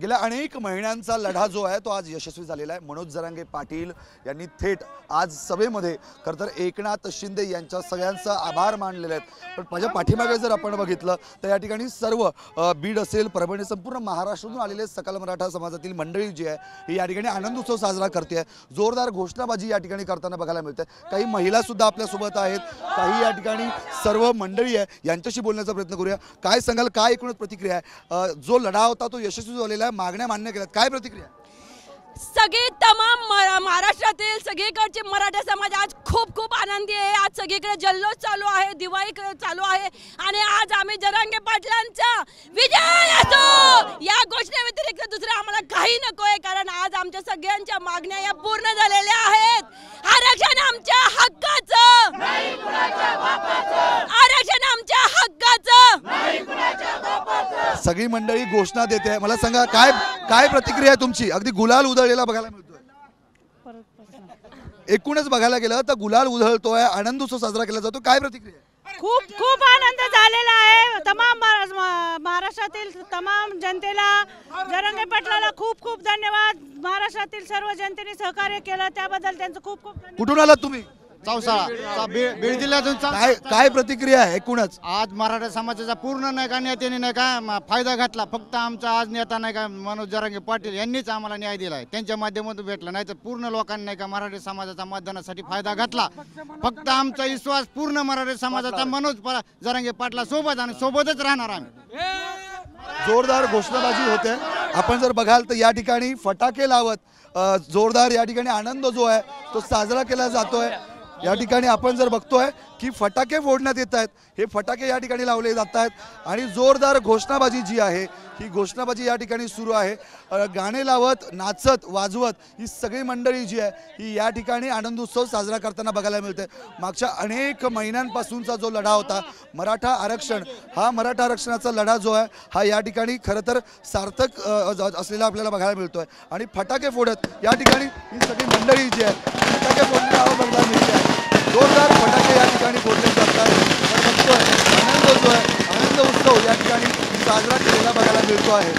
गेल्या अनेक महिन्यांचा लढा जो आहे तो आज यशस्वी झालेला आहे। मनोज जरांगे पाटील यांनी थेट आज सभेमध्ये खरं तर एकनाथ शिंदे यांच्या सगळ्यांचा आभार मानलेले आहेत। पण माझ्या पाठीमागे जर आपण बघितलं तर या ठिकाणी सर्व बीड असेल, परभणी, संपूर्ण महाराष्ट्रातून आलेले सकल मराठा समाजातील मंडळी जी आहे ही या ठिकाणी आनंद उत्सव साजरा करते आहे। जोरदार घोषणाबाजी या ठिकाणी करताना बघायला मिळते। काही महिला सुद्धा आपल्या सोबत आहेत, काही या ठिकाणी सर्व मंडळी आहे, यांच्याशी बोलण्याचा प्रयत्न करूया। काय सांगाल, काय एकूणच प्रतिक्रिया आहे? जो लढा होता तो यशस्वी झालेला आहे, मागण्या मान्य केल्यात, काय प्रतिक्रिया? सगळे तमाम महाराष्ट्रातील सगळीकडचे मराठा समाज आज खूप खूप आनंदी आहे। आज सगळीकडे जल्लोष चालू आहे, दिवाळी चालू आहे आणि आज आम्ही जरांगे पाटलांचा विजय असो या घोषणेव्यतिरिक्त दुसरं आम्हाला काही नको आहे। कारण आज आमच्या सगळ्यांच्या मागण्या या पूर्ण झालेल्या आहेत। आरक्षण आमच्या हक्काचं, नाही कुणाच्या बापाचं, आरक्षण आमच्या हक्काचं, नाही कुणाच्या बापाचं। सगळी मंडळी घोषणा देते। मला सांगा काय काय प्रतिक्रिया आहे तुमची? अगदी गुलाल उधळलेला बघायला मिळतोय। एकूणच बघायला गेलं तर गुलाल उधळतोय, आनंद उत्सव साजरा केला जातो, काय प्रतिक्रिया आहे? खूप खूप आनंद झालेला आहे। तमाम महाराष्ट्रातील तमाम जनतेला, जरांगे पाटलाला खूप खूप धन्यवाद। महाराष्ट्रातील सर्व जनतेने सहकार्य केलं त्याबद्दल त्यांचं खूप खूप धन्यवाद। कुठून आलात तुम्ही? चौसाळा बीड जिल्ह्यातून काय काय प्रतिक्रिया आहे एकूणच? आज मराठा समाजाचा पूर्ण नाही का नेत्याने नाही का फायदा घातला। फक्त आमचा आज नेता नाही का मनोज जरांगे पाटील यांनीच आम्हाला न्याय दिलाय, त्यांच्या माध्यमातून भेटला। नाही तर पूर्ण लोकांनी नाही का मराठा समाजाचा मतदानासाठी फायदा घातला। फक्त आमचा विश्वास पूर्ण मराठा समाजाचा मनोज जरांगे पाटला सोबत आणि सोबतच राहणार आम्ही। जोरदार घोषणाबाजी होते। आपण जर बघाल तर या ठिकाणी फटाके लावत जोरदार या ठिकाणी आनंद जो आहे तो साजरा केला जातोय। या ठिकाणी आपण जर बघतोय की फटाके फोडण्यात येत आहेत, हे फटाके या ठिकाणी लावले जात आहेत आणि जोरदार घोषणाबाजी जी आहे ही घोषणाबाजी या ठिकाणी सुरू आहे। गाणे लावत, नाचत, वाजवत ही सगळी मंडळी जी आहे ही या ठिकाणी आनंद उत्सव साजरा करताना बघायला मिळते। मागच्या अनेक महिन्यांपासूनचा जो लढा होता मराठा आरक्षण, हा मराठा आरक्षणाचा लढा जो आहे हा या ठिकाणी खरं तर सार्थक असलेला आपल्याला बघायला मिळतोय। आणि फटाके फोडत या ठिकाणी ही सगळी मंडळी जी आहे फटाके फोडण्याला बघायला मिळते आहे। जोरदार फटाके या ठिकाणी फोडले जात आहेत। आनंद जो आहे, आनंद उत्सव या ठिकाणी साजरा केलेला बघायला मिळतो आहे।